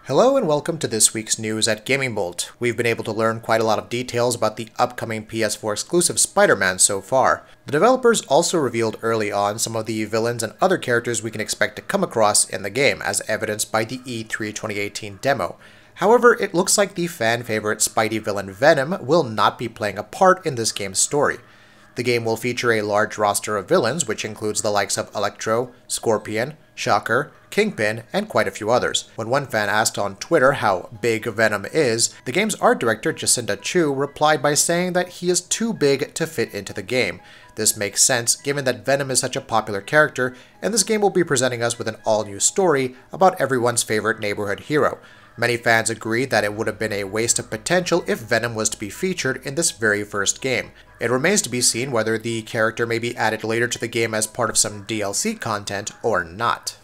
Hello and welcome to this week's news at GamingBolt. We've been able to learn quite a lot of details about the upcoming PS4 exclusive Spider-Man so far. The developers also revealed early on some of the villains and other characters we can expect to come across in the game, as evidenced by the E3 2018 demo. However, it looks like the fan favorite Spidey villain Venom will not be playing a part in this game's story. The game will feature a large roster of villains, which includes the likes of Electro, Scorpion, Shocker, Kingpin, and quite a few others. When one fan asked on Twitter how big Venom is, the game's art director Jacinda Chu replied by saying that he is too big to fit into the game. This makes sense given that Venom is such a popular character, and this game will be presenting us with an all-new story about everyone's favorite neighborhood hero. Many fans agreed that it would have been a waste of potential if Venom was to be featured in this very first game. It remains to be seen whether the character may be added later to the game as part of some DLC content or not.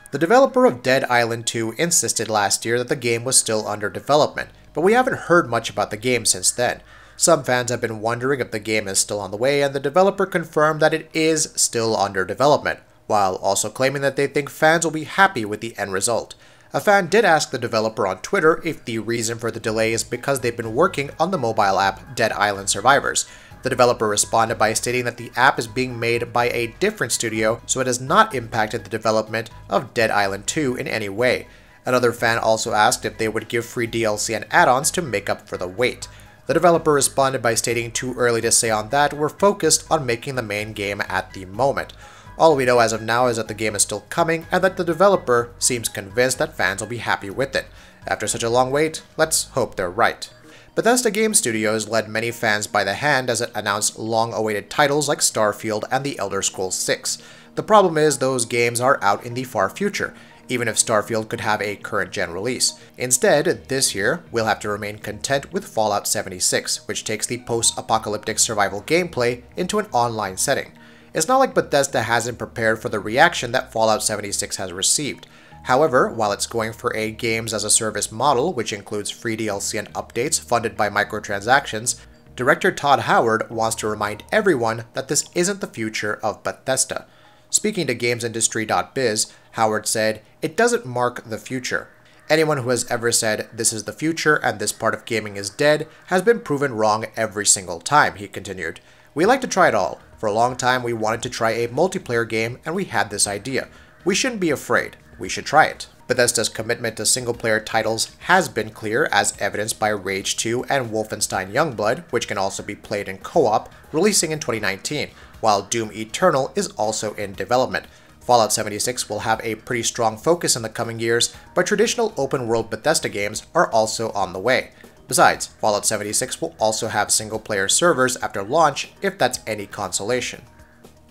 The developer of Dead Island 2 insisted last year that the game was still under development, but we haven't heard much about the game since then. Some fans have been wondering if the game is still on the way, and the developer confirmed that it is still under development, while also claiming that they think fans will be happy with the end result. A fan did ask the developer on Twitter if the reason for the delay is because they've been working on the mobile app Dead Island Survivors. The developer responded by stating that the app is being made by a different studio, so it has not impacted the development of Dead Island 2 in any way. Another fan also asked if they would give free DLC and add-ons to make up for the wait. The developer responded by stating too early to say on that, we're focused on making the main game at the moment. All we know as of now is that the game is still coming and that the developer seems convinced that fans will be happy with it. After such a long wait, let's hope they're right. Bethesda Game Studios led many fans by the hand as it announced long-awaited titles like Starfield and The Elder Scrolls 6. The problem is those games are out in the far future, even if Starfield could have a current-gen release. Instead, this year, we'll have to remain content with Fallout 76, which takes the post-apocalyptic survival gameplay into an online setting. It's not like Bethesda hasn't prepared for the reaction that Fallout 76 has received. However, while it's going for a games-as-a-service model, which includes free DLC and updates funded by microtransactions, director Todd Howard wants to remind everyone that this isn't the future of Bethesda. Speaking to GamesIndustry.biz, Howard said, "It doesn't mark the future. Anyone who has ever said this is the future and this part of gaming is dead has been proven wrong every single time," he continued. "We like to try it all. For a long time we wanted to try a multiplayer game and we had this idea. We shouldn't be afraid. We should try it." Bethesda's commitment to single-player titles has been clear, as evidenced by Rage 2 and Wolfenstein Youngblood, which can also be played in co-op, releasing in 2019, while Doom Eternal is also in development. Fallout 76 will have a pretty strong focus in the coming years, but traditional open-world Bethesda games are also on the way. Besides, Fallout 76 will also have single-player servers after launch, if that's any consolation.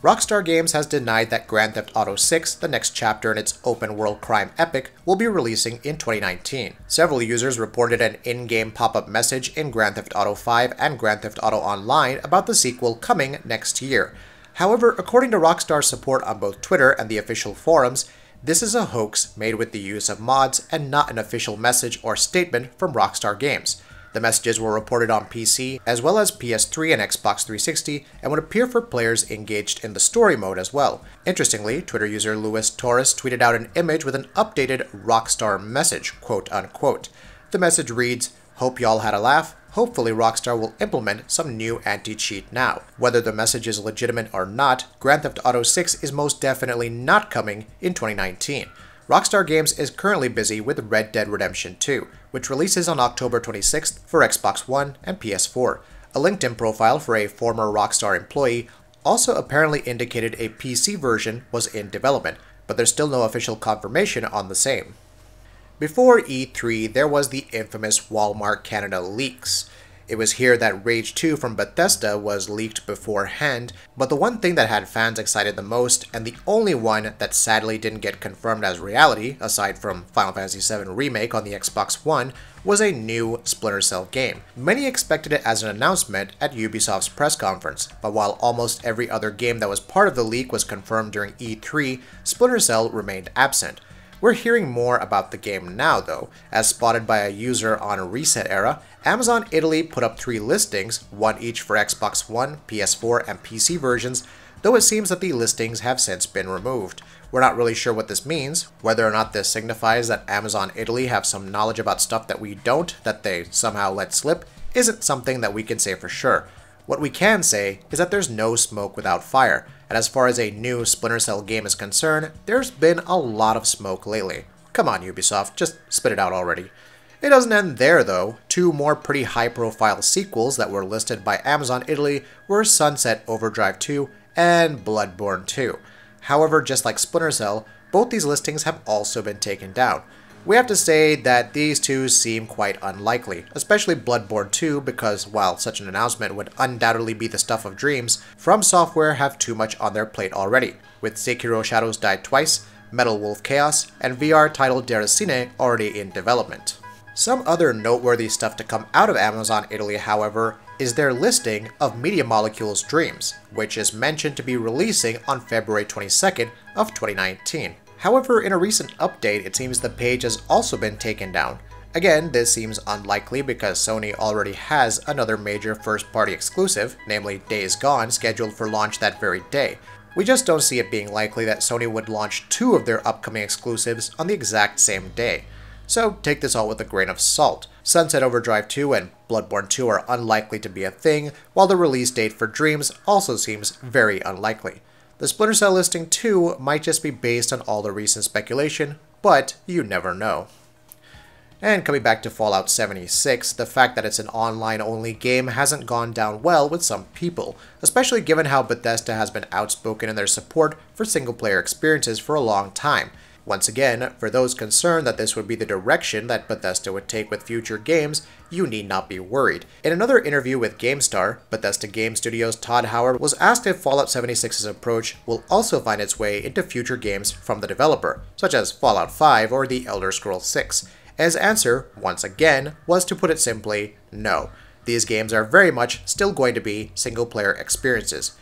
Rockstar Games has denied that Grand Theft Auto 6, the next chapter in its open-world crime epic, will be releasing in 2019. Several users reported an in-game pop-up message in Grand Theft Auto 5 and Grand Theft Auto Online about the sequel coming next year. However, according to Rockstar support on both Twitter and the official forums, this is a hoax made with the use of mods and not an official message or statement from Rockstar Games. The messages were reported on PC, as well as PS3 and Xbox 360, and would appear for players engaged in the story mode as well. Interestingly, Twitter user Luis Torres tweeted out an image with an updated Rockstar message, quote-unquote. The message reads, "Hope y'all had a laugh. Hopefully Rockstar will implement some new anti-cheat now." Whether the message is legitimate or not, Grand Theft Auto 6 is most definitely not coming in 2019. Rockstar Games is currently busy with Red Dead Redemption 2, which releases on October 26th for Xbox One and PS4. A LinkedIn profile for a former Rockstar employee also apparently indicated a PC version was in development, but there's still no official confirmation on the same. Before E3, there was the infamous Walmart Canada leaks. It was here that Rage 2 from Bethesda was leaked beforehand, but the one thing that had fans excited the most, and the only one that sadly didn't get confirmed as reality, aside from Final Fantasy VII Remake on the Xbox One, was a new Splinter Cell game. Many expected it as an announcement at Ubisoft's press conference, but while almost every other game that was part of the leak was confirmed during E3, Splinter Cell remained absent. We're hearing more about the game now though, as spotted by a user on Reset Era. Amazon Italy put up 3 listings, one each for Xbox One, PS4, and PC versions, though it seems that the listings have since been removed. We're not really sure what this means. Whether or not this signifies that Amazon Italy have some knowledge about stuff that we don't, that they somehow let slip, isn't something that we can say for sure. What we can say is that there's no smoke without fire, and as far as a new Splinter Cell game is concerned, there's been a lot of smoke lately. Come on, Ubisoft, just spit it out already. It doesn't end there though. Two more pretty high-profile sequels that were listed by Amazon Italy were Sunset Overdrive 2 and Bloodborne 2. However, just like Splinter Cell, both these listings have also been taken down. We have to say that these two seem quite unlikely, especially Bloodborne 2 because while such an announcement would undoubtedly be the stuff of dreams, From Software have too much on their plate already, with Sekiro Shadows Die Twice, Metal Wolf Chaos, and VR title Deracine already in development. Some other noteworthy stuff to come out of Amazon Italy, however, is their listing of Media Molecule's Dreams, which is mentioned to be releasing on February 22nd of 2019. However, in a recent update, it seems the page has also been taken down. Again, this seems unlikely because Sony already has another major first-party exclusive, namely Days Gone, scheduled for launch that very day. We just don't see it being likely that Sony would launch two of their upcoming exclusives on the exact same day. So take this all with a grain of salt. Sunset Overdrive 2 and Bloodborne 2 are unlikely to be a thing, while the release date for Dreams also seems very unlikely. The Splinter Cell listing too might just be based on all the recent speculation, but you never know. And coming back to Fallout 76, the fact that it's an online-only game hasn't gone down well with some people, especially given how Bethesda has been outspoken in their support for single-player experiences for a long time. Once again, for those concerned that this would be the direction that Bethesda would take with future games, you need not be worried. In another interview with GameStar, Bethesda Game Studios' Todd Howard was asked if Fallout 76's approach will also find its way into future games from the developer, such as Fallout 5 or The Elder Scrolls 6. And his answer, once again, was to put it simply, no. These games are very much still going to be single-player experiences.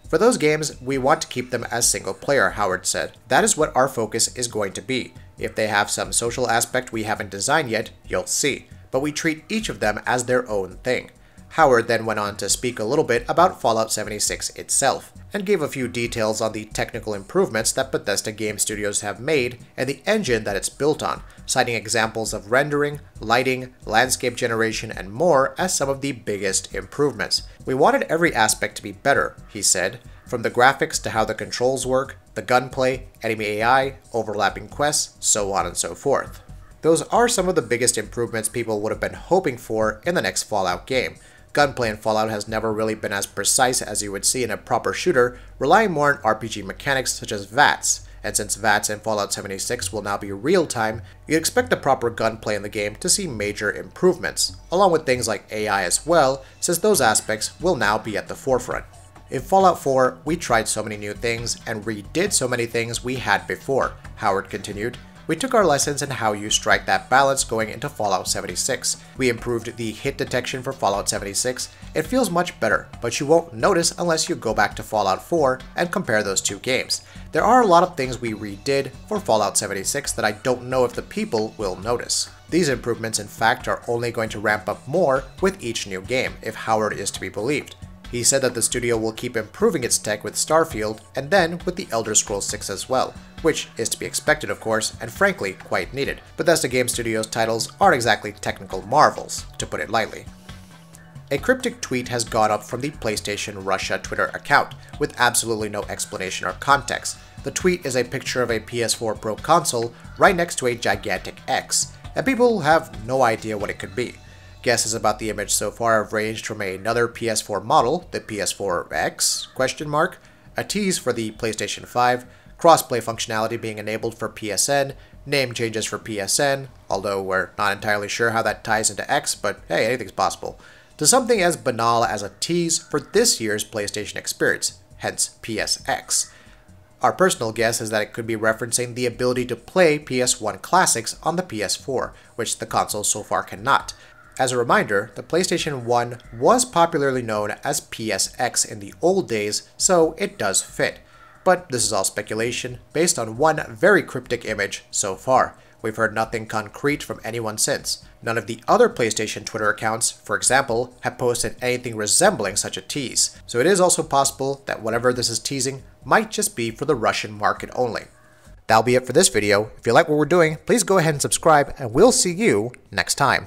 For those games, we want to keep them as single-player, Howard said. That is what our focus is going to be. If they have some social aspect we haven't designed yet, you'll see. But we treat each of them as their own thing. Howard then went on to speak a little bit about Fallout 76 itself, and gave a few details on the technical improvements that Bethesda Game Studios have made and the engine that it's built on, citing examples of rendering, lighting, landscape generation, and more as some of the biggest improvements. We wanted every aspect to be better, he said, from the graphics to how the controls work, the gunplay, enemy AI, overlapping quests, so on and so forth. Those are some of the biggest improvements people would have been hoping for in the next Fallout game. Gunplay in Fallout has never really been as precise as you would see in a proper shooter, relying more on RPG mechanics such as VATS, and since VATS in Fallout 76 will now be real-time, you'd expect the proper gunplay in the game to see major improvements, along with things like AI as well, since those aspects will now be at the forefront. In Fallout 4, we tried so many new things and redid so many things we had before, Howard continued. We took our lessons in how you strike that balance going into Fallout 76. We improved the hit detection for Fallout 76. It feels much better, but you won't notice unless you go back to Fallout 4 and compare those two games. There are a lot of things we redid for Fallout 76 that I don't know if the people will notice. These improvements in fact are only going to ramp up more with each new game, if Howard is to be believed. He said that the studio will keep improving its tech with Starfield and then with The Elder Scrolls 6 as well, which is to be expected of course, and frankly quite needed. Bethesda Game Studios titles aren't exactly technical marvels, to put it lightly. A cryptic tweet has gone up from the PlayStation Russia Twitter account, with absolutely no explanation or context. The tweet is a picture of a PS4 Pro console right next to a gigantic X, and people have no idea what it could be. Guesses about the image so far have ranged from another PS4 model, the PS4X, a tease for the PlayStation 5, crossplay functionality being enabled for PSN, name changes for PSN, although we're not entirely sure how that ties into X, but hey, anything's possible, to something as banal as a tease for this year's PlayStation experience, hence PSX. Our personal guess is that it could be referencing the ability to play PS1 classics on the PS4, which the console so far cannot. As a reminder, the PlayStation 1 was popularly known as PSX in the old days, so it does fit. But this is all speculation, based on one very cryptic image so far. we've heard nothing concrete from anyone since. None of the other PlayStation Twitter accounts, for example, have posted anything resembling such a tease. So it is also possible that whatever this is teasing might just be for the Russian market only. That'll be it for this video. If you like what we're doing, please go ahead and subscribe, and we'll see you next time.